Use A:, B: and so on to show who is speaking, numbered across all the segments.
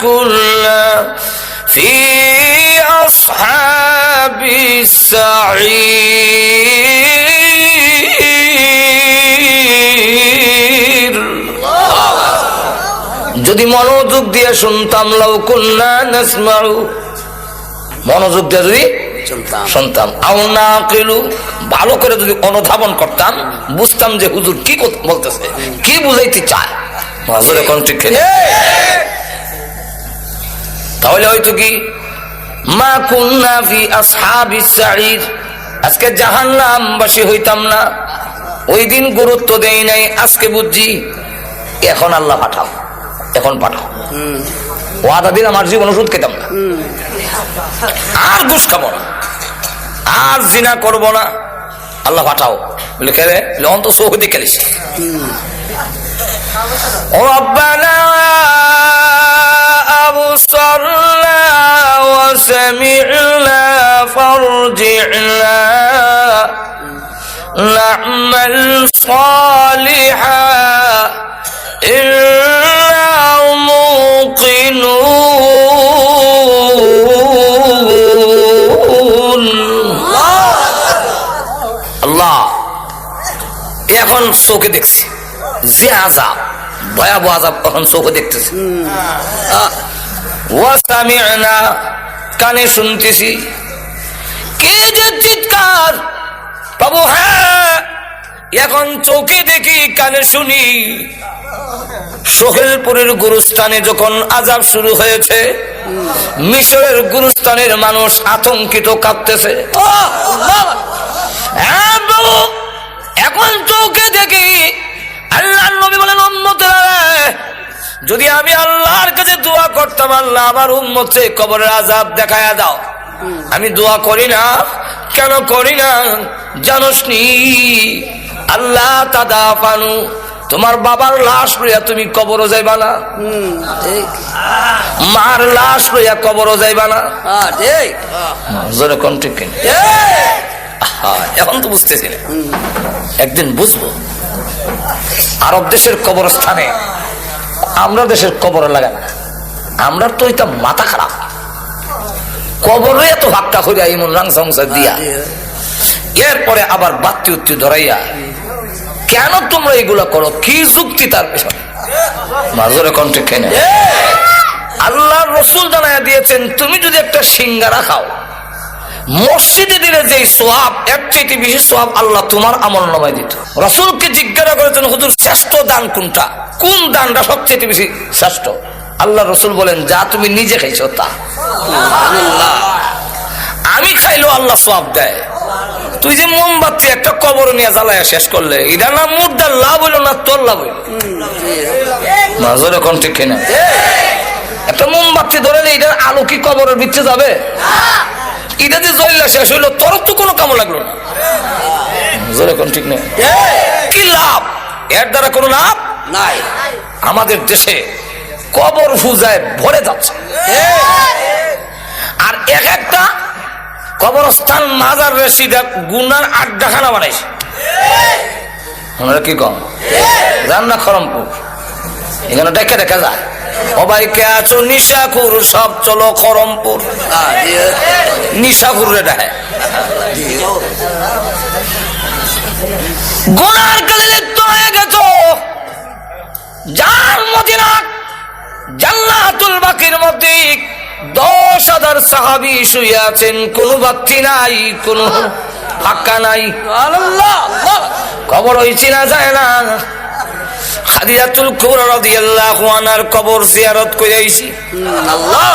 A: كنا في أصحاب السعير যদি মনোযোগ দিয়ে শুনতাম লাউ কুন্না নাসমাউ মনোযোগ দিয়ে যদি শুনতাম আও নাকিলু ভালো করে যদি অনুধাবন করতাম বুঝতাম যে হুজুর কি বলতেছে কি বুঝাইতে চায় হুজুর এখন ঠিক তাহলে হয়তো কি মা কুন্না ফি আসহাবিস সাঈর আজকে জাহান্নামবাসী হইতাম না ওই দিন গুরুত্ব দেই নাই আজকে বুঝছি এখন আল্লাহ পাঠাও এখন পাঠাও ওয়াদা দিন আমার জীবন ওষুধ খেতাম না আর ঘুষ খাবো না আর জিনা করবো না আল্লাহ পাঠাও বলে খেলে অন্ত সৌদি খেলিস রব্বানা আবসারনা ওয়া সামি'না ফারজি'না না'মাল সালিহান ইন্না মুকিনুন আল্লাহ এখন চোখে দেখছি যে আযাব ভয়াবহ আযাব এখন চোখে দেখতেছি ওয়াসামি'না কানে শুনতেছি কে যে চিৎকার প্রভু হ্যাঁ এখন চোখে দেখি কানে শুনি সোহেলপুরের গুরুস্থানে যখন আযাব শুরু হয়েছে মিশরের গুরুস্থানের মানুষ আতঙ্কিত কাঁপতেছে এখন চোখে দেখি আল্লাহর নবী বলেন উম্মতেরা যদি আমি আল্লাহর কাছে দোয়া করতাম আল্লাহ আমার উম্মতকে কবরের আযাব দেখায়া দাও আমি দোয়া করি না কেন করি না জানোস নি আল্লাহ তাদাফানু তোমার বাবার লাশ লইয়া তুমি কবরও যাইবা না মার লাশ লইয়া কবরও যাইবা না জোরে কোন ঠিক এখন তো বুঝতেছি না একদিন বুঝবো আরব দেশের কবরস্থানে আমরা দেশের কবর লাগা না আমরা তো এটা মাথা খারাপ কবরে এত হাক্কা করিয়া এমন রাং সংসার দিয়া এরপরে আবার বাত্তি উত্তি ধরাইয়া কেন তোমরা এগুলা করো কি যুক্তি তার পেছনে মাজরে কণ্ঠে কেন আল্লাহ রসুল জানাইয়া দিয়েছেন তুমি যদি একটা সিঙ্গারা খাও মসজিদে দিলে যে সোয়াব এর চাইতে বেশি সোয়াব আল্লাহ তোমার আমলনামায় দিত রাসূলকে জিজ্ঞাসা করেছেন হুজুর শ্রেষ্ঠ দান কোনটা কোন দানটা সবচেয়ে বেশি শ্রেষ্ঠ আল্লাহ রসুল বলেন যা তুমি নিজে খাইছো তা আমি খাইলেও আল্লাহ সোয়াব দেয় তুই যে মোমবাতি একটা কবর নিয়ে জ্বালায়া শেষ করলে এটা না মুর্দার লাভ হইল না তোর লাভ হইল নজর এখন ঠিক কিনা একটা মোমবাতি ধরে এটার আলো কি কবরের ভিতরে যাবে এটা যে জ্বললা শেষ হইলো তোর তো কোনো কাম লাগলো না নজর এখন ঠিক নেই কি লাভ এর দ্বারা কোনো লাভ নাই আমাদের দেশে কবর পূজায় ভরে যাচ্ছে আর এক একটা কবরস্থান মাজার রেসিডা গুনার আড্ডাখানা বানাইছে আমরা কি কম জান না খরমপুর এখানে দেখা দেখা যায় সবাইকে আছো নিশাখুর সব চলো খরমপুর নিশাখুর রে ডাহে গুনার কাজে লিপ্ত হয়ে গেছ যার মদিনা জান্নাতুল বাকির মধ্যে 10,000 সাহাবী শুয়ে আছেন, কোন বাতি নাই, কোন ফাঁকা নাই, কবর হইছে না যায় না। খাদিজাতুল কুবরা রাদিয়াল্লাহু আনহার কবর জিয়ারত করে আইছি। আল্লাহ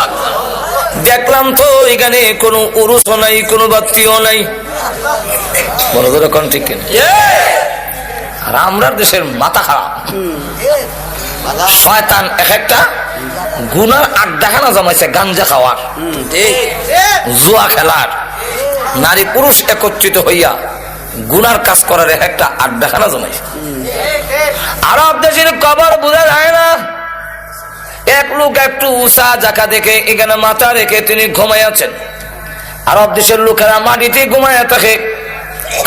A: দেখলাম তো এখানে কোনো উরুসও নাই, কোনো বাতিও নাই। বড় বড় কোন ঠিক কিনা? আর আমরা দেশের মাথা খারাপ, শয়তান এক একটা গুনার আড্ডাখানা জমাইছে, গাঞ্জা খাওয়ার, জুয়া খেলার, নারী পুরুষ একত্রিত হইয়া গুনার কাজ করার এক একটা আড্ডাখানা জমাইছে। আরব দেশের কবর বোঝা যায় না। এক লোক একটু উঁচা জায়গা দেখে এখানে মাথা রেখে তিনি ঘুমাইয়াছেন। আরব দেশের লোকেরা মাটিতে ঘুমাইয়া থাকে,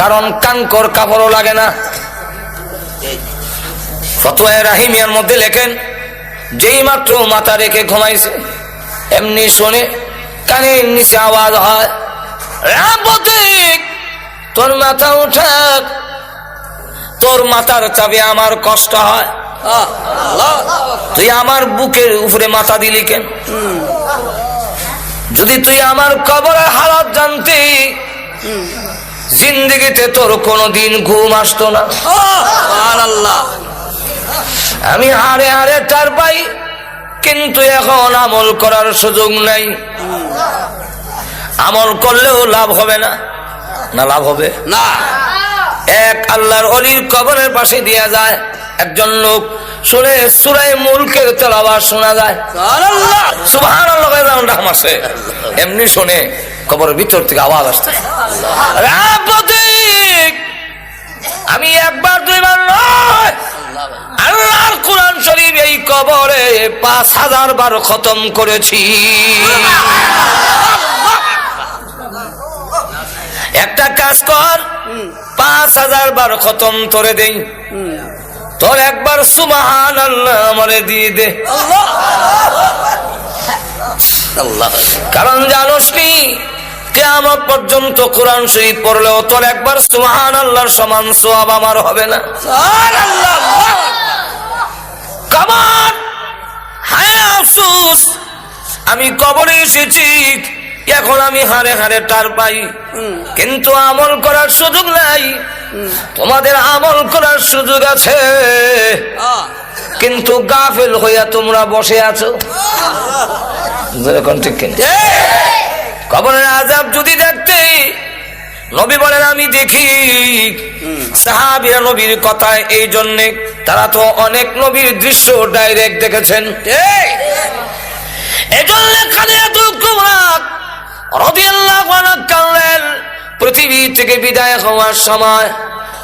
A: কারণ কাঙ্কর কাপড়ও লাগে না। ফতোয়া রাহিমিয়ার মধ্যে লেখেন, যেই মাত্র মাথা রেখে ঘুমাইছে এমনি শোনে, কানের নিচে আওয়াজ হয়, পথিক তোর মাথা উঠাক, তোর মাথার চাপে আমার কষ্ট হয়, তুই আমার বুকের উপরে মাথা দিলি কেন? যদি তুই আমার কবরের হালাত জানতি, জিন্দেগিতে তোর কোনদিন ঘুম আসতো না। আমি হারে হারে টার পাই, কিন্তু এখন আমল করার সুযোগ নাই। আমল করলেও লাভ হবে না, না লাভ হবে না। এক আল্লাহর ওলির কবরের পাশে দিয়া যায়, একজন লোক শুনে সূরা মুলকের তেলাওয়াত শোনা যায়, সুবহানাল্লাহ নাম আছে, এমনি শুনে কবরের ভিতর থেকে আওয়াজ আসছে, আমি একবার দুইবার নয়, আল্লাহর কোরআন শরীফ এই কবরে 5000 বার খতম করেছি। একটা কাজ কর, 5000 বার খতম করে দেই, তোর একবার সুবহানাল্লাহ আমারে দিয়ে দে। কারণ জানোস নি, কিয়ামত পর্যন্ত কোরআন শরীফ পড়লেও তোর একবার সুবহানাল্লাহর সমান সওয়াব আমার হবে না। কবর, হায় আফসোস, আমি কবরে এসেছি, এখন আমি হারে হারে টার পাই, কিন্তু আমল করার সুযোগ নাই। তোমাদের আমল করার সুযোগ আছে, কিন্তু গাফেল হইয়া তোমরা বসে আছো। ঠিক কিনা? কবরের আযাব যদি দেখতে, নবী বলেন আমি দেখি। সাহাবীরা নবীর কথায় এই জন্যে, তারা তো অনেক নবীর দৃশ্য ডাইরেক্ট দেখেছেন, এই জন্য খাদিজাতুল কুবরা রাদিয়াল্লাহু আনহা কাঁদলেন। পৃথিবী থেকে বিদায় হওয়ার সময়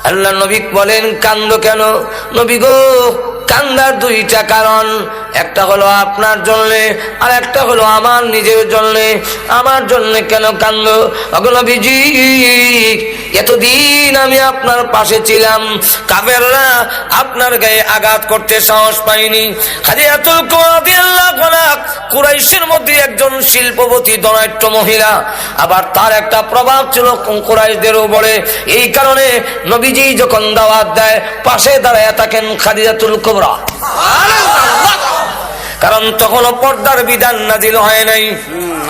A: আল্লাহ নবী বলেন, কান্দো কেন? নবী গো, কান্দার দুইটা কারণ, একটা হলো আপনার জন্য, আর একটা হলো আমার নিজের জন্য। আমার জন্য কেন কান্দো? ওগো নবীজি, এতদিন আমি আপনার পাশে ছিলাম, কাফেররা আপনার গায়ে আঘাত করতে সাহস পাইনি। খাদিজাতুল কুবরা রাদিয়াল্লাহু আনহা কুরাইশের মধ্যে একজন শিল্পপতি ধনাঢ্য মহিলা, আবার তার একটা প্রভাব ছিল কুরাইশদের উপরে। এই কারণে নবীজি যখন দাওয়াত দেয়, পাশে দাঁড়ায় থাকেন খাদিজাতুল কুবরা, কারণ তখনও পর্দার বিধান নাজিল হয় নাই।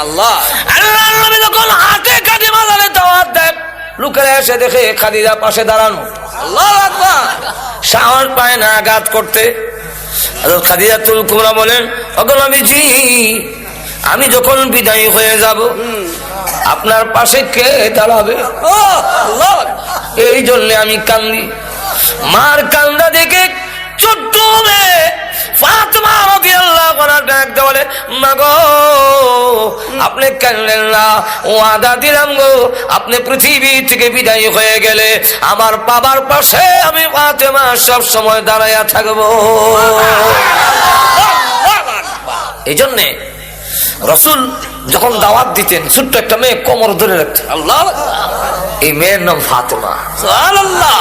A: আল্লাহর নবী যখন হাতে কাঁধে মাজারে দাওয়াত দেয়, লোকেরা এসে দেখে খাদিজা পাশে দাঁড়ানো, আল্লাহু আকবার, সাহস পায় না আঘাত করতে। খাদিজাতুল কুবরা বলেন, ওগো নবীজি, আমি যখন বিদায়ী হয়ে যাব, আপনার পাশে কে দাঁড়াবে? এই জন্য আমি কান্দি। মার কান্দা দেখে ছোট্ট মেয়ে ফাতেমা রাদিয়াল্লাহু আনহা ডাক দিয়ে বলে, মা গো, আপনি কাঁদলেন না, ওয়াদা দিলাম গো, আপনি পৃথিবী থেকে বিদায়ী হয়ে গেলে আমার বাবার পাশে আমি ফাতেমা সব সময় দাঁড়াইয়া থাকবো। এই জন্যে রাসূল যখন দাওয়াত দিতেন, ছোট্ট একটা মেয়ে কোমর ধরে রাখতেন, আল্লাহ, এই মেয়ের নাম ফাতেমা। সুবহানাল্লাহ।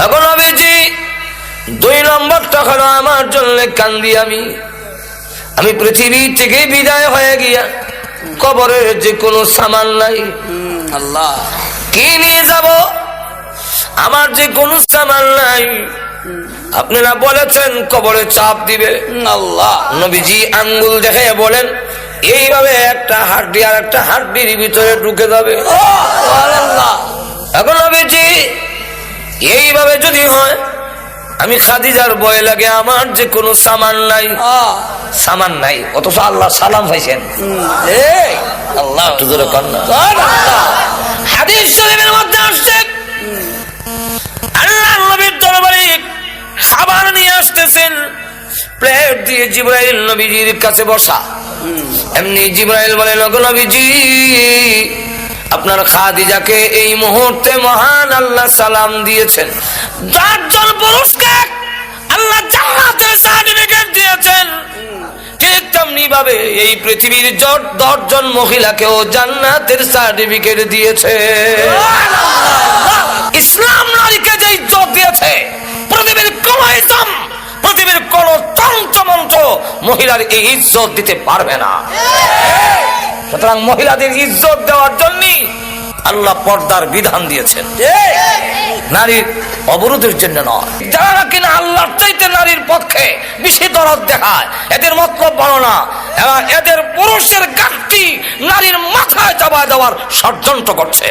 A: এখন নবীজি, 2 নম্বরটা হলো আমার জন্য কান্দি আমি পৃথিবী থেকে বিদায় হয়ে গিয়া কবরের যে কোনো সামান নাই, আল্লাহ, কি নিয়ে যাব? আমার যে কোনো সামান নাই। আপনারা বলেছেন কবরে চাপ দিবে, আল্লাহ। নবীজি আঙ্গুল দেখে বলেন, এইভাবে একটা হাড্ডি আর একটা হাড্ডির ভিতরে ঢুকে যাবে। এখন নবীজি, এইভাবে যদি হয়, আমি খাদিজার ভয় লাগে, আমার যে কোনো সামান নাই, সামান নাই, অথচ আল্লাহ সালাম পাইছেন। আল্লাহ একটু জোরে কর না। হাদিস শরীফের মধ্যে আসছে, আল্লাহর নবীর দরবারে খাবার নিয়ে আসতেছেন, প্লেট দিয়ে জিবরাইল নবীজির কাছে বসা। এমনি জিবরাইল বলেন, ওগো নবীজি, আপনার খাদিজাকে এই মুহূর্তে মহান আল্লাহ সালাম দিয়েছেন। 10 জন পুরুষকে আল্লাহ জান্নাতের সার্টিফিকেট দিয়েছেন, ঠিক তেমনি ভাবে এই পৃথিবীর 10 জন মহিলাকেও জান্নাতের সার্টিফিকেট দিয়েছে। ইসলাম নারীকে যে ইজ্জত দিয়েছে, পৃথিবীর কোন ইসলাম, পৃথিবীর কোন তন্ত্র মন্ত্র মহিলার এই ইজ্জত দিতে পারবে না। সুতরাং মহিলাদের ইজ্জত দেওয়ার জন্য আল্লাহ পর্দার বিধান দিয়েছেন, নারীর অবরোধের জন্য নয়। যারা কিনা আল্লাহর চাইতে নারীর পক্ষে বেশি দরদ দেখায়, এদের মতলব বড় না, এদের পুরুষের গাঠটি নারীর মাথায় চাপায় দেওয়ার ষড়যন্ত্র করছে।